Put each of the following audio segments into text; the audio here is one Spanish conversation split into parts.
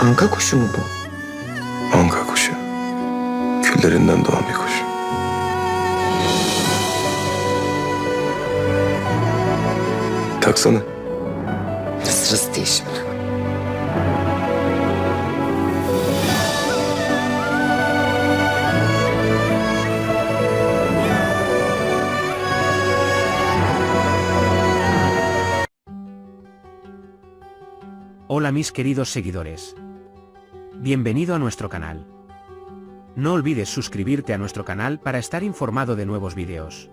Anka kuşu mu bu? Anka kuşu. Küllerinden doğan bir kuş. Taksana. Sırası değil şimdi. Hola mis queridos seguidores. Bienvenido a nuestro canal. No olvides suscribirte a nuestro canal para estar informado de nuevos vídeos.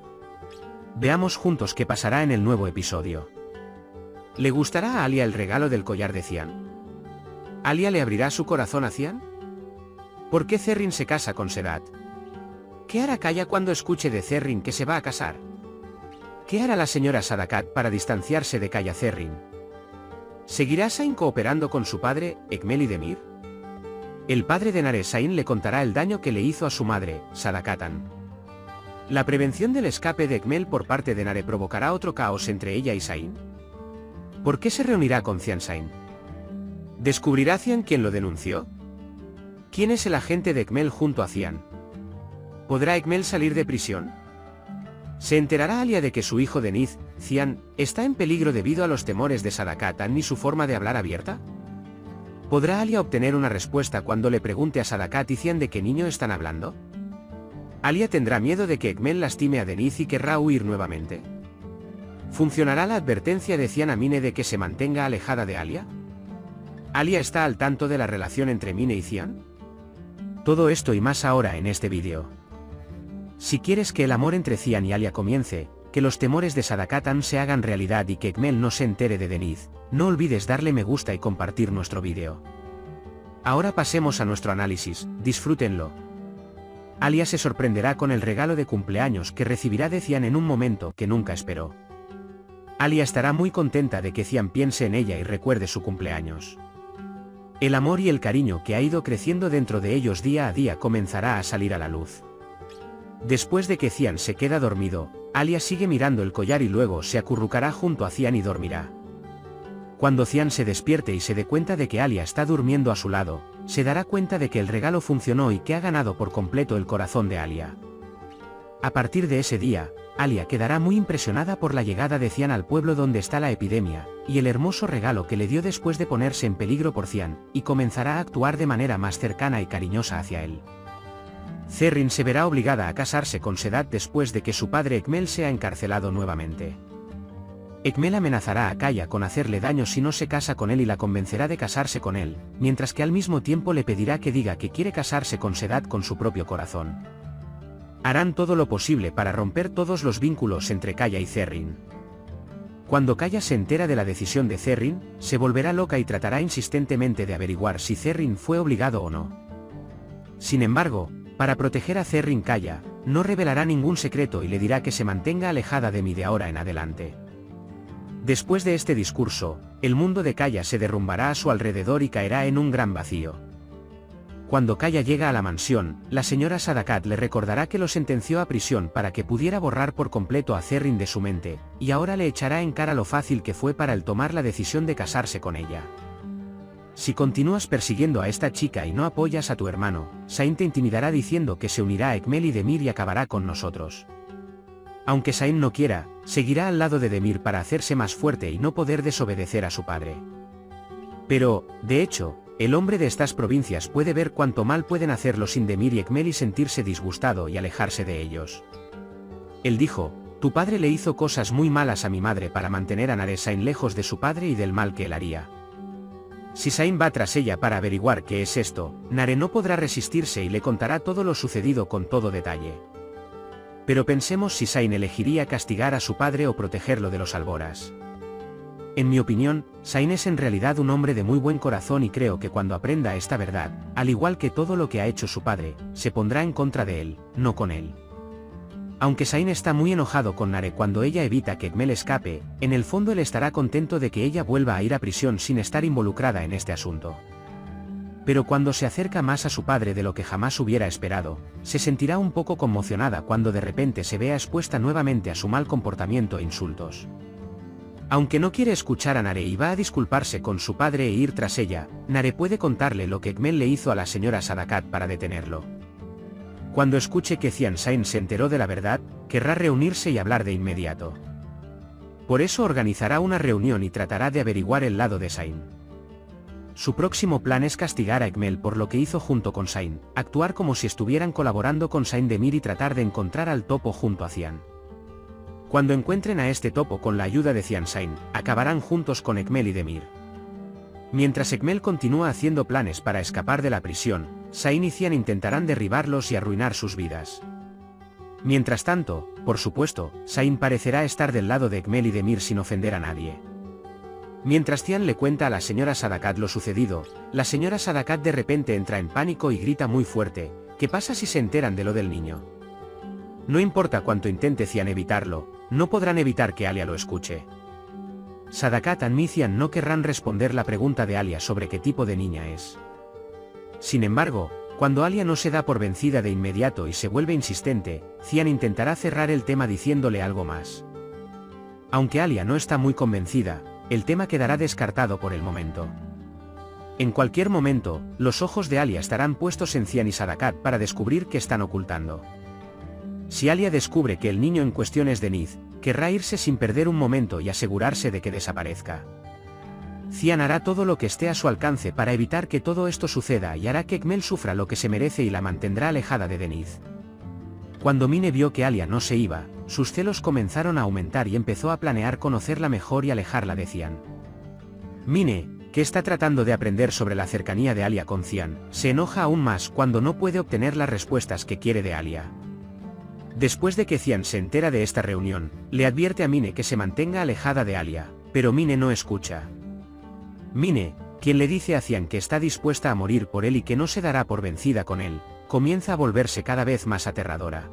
Veamos juntos qué pasará en el nuevo episodio. ¿Le gustará a Alia el regalo del collar de Cian? ¿Alia le abrirá su corazón a Cian? ¿Por qué Zerrin se casa con Sedat? ¿Qué hará Kaya cuando escuche de Zerrin que se va a casar? ¿Qué hará la señora Sadakat para distanciarse de Kaya Zerrin? ¿Seguirá Sain cooperando con su padre, Ekmel y Demir? El padre de Nare, Sain, le contará el daño que le hizo a su madre, Sadakatan. ¿La prevención del escape de Ekmel por parte de Nare provocará otro caos entre ella y Sain? ¿Por qué se reunirá con Cian Sain? ¿Descubrirá Cian quién lo denunció? ¿Quién es el agente de Ekmel junto a Cian? ¿Podrá Ekmel salir de prisión? ¿Se enterará Alia de que su hijo Deniz, Cian, está en peligro debido a los temores de Sadakatan y su forma de hablar abierta? ¿Podrá Alia obtener una respuesta cuando le pregunte a Sadakat y Cian de qué niño están hablando? ¿Alia tendrá miedo de que Ekmel lastime a Deniz y querrá huir nuevamente? ¿Funcionará la advertencia de Cian a Mine de que se mantenga alejada de Alia? ¿Alia está al tanto de la relación entre Mine y Cian? Todo esto y más ahora en este vídeo. Si quieres que el amor entre Cian y Alia comience, que los temores de Sadakatan se hagan realidad y que Ekmel no se entere de Deniz, no olvides darle me gusta y compartir nuestro vídeo. Ahora pasemos a nuestro análisis, disfrútenlo. Alia se sorprenderá con el regalo de cumpleaños que recibirá de Cian en un momento que nunca esperó. Alia estará muy contenta de que Cian piense en ella y recuerde su cumpleaños. El amor y el cariño que ha ido creciendo dentro de ellos día a día comenzará a salir a la luz. Después de que Cian se queda dormido, Alia sigue mirando el collar y luego se acurrucará junto a Cian y dormirá. Cuando Cian se despierte y se dé cuenta de que Alia está durmiendo a su lado, se dará cuenta de que el regalo funcionó y que ha ganado por completo el corazón de Alia. A partir de ese día, Alia quedará muy impresionada por la llegada de Cian al pueblo donde está la epidemia, y el hermoso regalo que le dio después de ponerse en peligro por Cian, y comenzará a actuar de manera más cercana y cariñosa hacia él. Zerrin se verá obligada a casarse con Sedat después de que su padre Ekmel sea encarcelado nuevamente. Ekmel amenazará a Kaya con hacerle daño si no se casa con él y la convencerá de casarse con él, mientras que al mismo tiempo le pedirá que diga que quiere casarse con Sedat con su propio corazón. Harán todo lo posible para romper todos los vínculos entre Kaya y Zerrin. Cuando Kaya se entera de la decisión de Zerrin, se volverá loca y tratará insistentemente de averiguar si Zerrin fue obligado o no. Sin embargo, para proteger a Zerrin, Kaya no revelará ningún secreto y le dirá que se mantenga alejada de mí de ahora en adelante. Después de este discurso, el mundo de Kaya se derrumbará a su alrededor y caerá en un gran vacío. Cuando Kaya llega a la mansión, la señora Sadakat le recordará que lo sentenció a prisión para que pudiera borrar por completo a Zerrin de su mente, y ahora le echará en cara lo fácil que fue para él tomar la decisión de casarse con ella. Si continúas persiguiendo a esta chica y no apoyas a tu hermano, Sain te intimidará diciendo que se unirá a Ekmel y Demir y acabará con nosotros. Aunque Sain no quiera, seguirá al lado de Demir para hacerse más fuerte y no poder desobedecer a su padre. Pero, de hecho, el hombre de estas provincias puede ver cuánto mal pueden hacerlo sin Demir y Ekmel y sentirse disgustado y alejarse de ellos. Él dijo: tu padre le hizo cosas muy malas a mi madre para mantener a Nare Sain lejos de su padre y del mal que él haría. Si Sain va tras ella para averiguar qué es esto, Nare no podrá resistirse y le contará todo lo sucedido con todo detalle. Pero pensemos si Sain elegiría castigar a su padre o protegerlo de los alboras. En mi opinión, Sain es en realidad un hombre de muy buen corazón y creo que cuando aprenda esta verdad, al igual que todo lo que ha hecho su padre, se pondrá en contra de él, no con él. Aunque Sain está muy enojado con Nare cuando ella evita que Ekmel escape, en el fondo él estará contento de que ella vuelva a ir a prisión sin estar involucrada en este asunto. Pero cuando se acerca más a su padre de lo que jamás hubiera esperado, se sentirá un poco conmocionada cuando de repente se vea expuesta nuevamente a su mal comportamiento e insultos. Aunque no quiere escuchar a Nare y va a disculparse con su padre e ir tras ella, Nare puede contarle lo que Ekmel le hizo a la señora Sadakat para detenerlo. Cuando escuche que Cian Sain se enteró de la verdad, querrá reunirse y hablar de inmediato. Por eso organizará una reunión y tratará de averiguar el lado de Sain. Su próximo plan es castigar a Ekmel por lo que hizo junto con Sain, actuar como si estuvieran colaborando con Sain Demir y tratar de encontrar al topo junto a Cian. Cuando encuentren a este topo con la ayuda de Cian Sain, acabarán juntos con Ekmel y Demir. Mientras Ekmel continúa haciendo planes para escapar de la prisión, Sain y Cian intentarán derribarlos y arruinar sus vidas. Mientras tanto, por supuesto, Sain parecerá estar del lado de Ekmel y Demir sin ofender a nadie. Mientras Cian le cuenta a la señora Sadakat lo sucedido, la señora Sadakat de repente entra en pánico y grita muy fuerte: ¿qué pasa si se enteran de lo del niño? No importa cuánto intente Cian evitarlo, no podrán evitar que Alia lo escuche. Sadakat y Cian no querrán responder la pregunta de Alia sobre qué tipo de niña es. Sin embargo, cuando Alia no se da por vencida de inmediato y se vuelve insistente, Cian intentará cerrar el tema diciéndole algo más. Aunque Alia no está muy convencida, el tema quedará descartado por el momento. En cualquier momento, los ojos de Alia estarán puestos en Cian y Sadakat para descubrir qué están ocultando. Si Alia descubre que el niño en cuestión es Denith, querrá irse sin perder un momento y asegurarse de que desaparezca. Cian hará todo lo que esté a su alcance para evitar que todo esto suceda y hará que Ekmel sufra lo que se merece y la mantendrá alejada de Denith. Cuando Mine vio que Alia no se iba, sus celos comenzaron a aumentar y empezó a planear conocerla mejor y alejarla de Cian. Mine, que está tratando de aprender sobre la cercanía de Alia con Cian, se enoja aún más cuando no puede obtener las respuestas que quiere de Alia. Después de que Cian se entera de esta reunión, le advierte a Mine que se mantenga alejada de Alia, pero Mine no escucha. Mine, quien le dice a Cian que está dispuesta a morir por él y que no se dará por vencida con él, comienza a volverse cada vez más aterradora.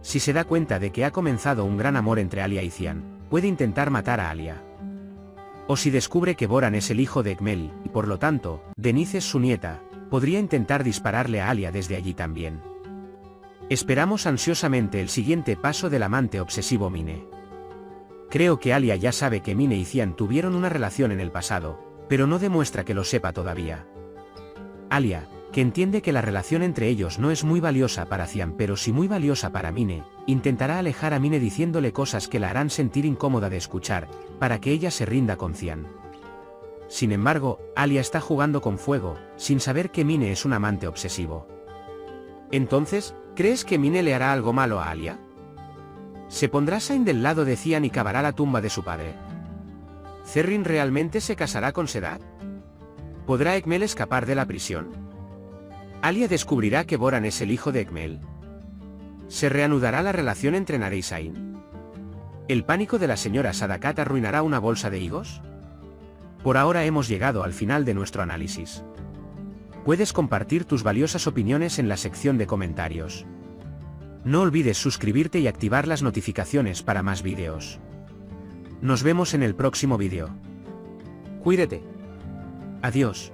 Si se da cuenta de que ha comenzado un gran amor entre Alia y Cian, puede intentar matar a Alia. O si descubre que Boran es el hijo de Ekmel, y por lo tanto, Denith es su nieta, podría intentar dispararle a Alia desde allí también. Esperamos ansiosamente el siguiente paso del amante obsesivo Mine. Creo que Alia ya sabe que Mine y Cian tuvieron una relación en el pasado, pero no demuestra que lo sepa todavía. Alia, que entiende que la relación entre ellos no es muy valiosa para Cian pero sí muy valiosa para Mine, intentará alejar a Mine diciéndole cosas que la harán sentir incómoda de escuchar, para que ella se rinda con Cian. Sin embargo, Alia está jugando con fuego, sin saber que Mine es un amante obsesivo. Entonces, ¿crees que Mine le hará algo malo a Alia? ¿Se pondrá Sain del lado de Cian y cavará la tumba de su padre? ¿Zerrin realmente se casará con Sedat? ¿Podrá Ekmel escapar de la prisión? ¿Alia descubrirá que Boran es el hijo de Ekmel? ¿Se reanudará la relación entre Nare y Sain? ¿El pánico de la señora Sadakat arruinará una bolsa de higos? Por ahora hemos llegado al final de nuestro análisis. Puedes compartir tus valiosas opiniones en la sección de comentarios. No olvides suscribirte y activar las notificaciones para más vídeos. Nos vemos en el próximo vídeo. Cuídate. Adiós.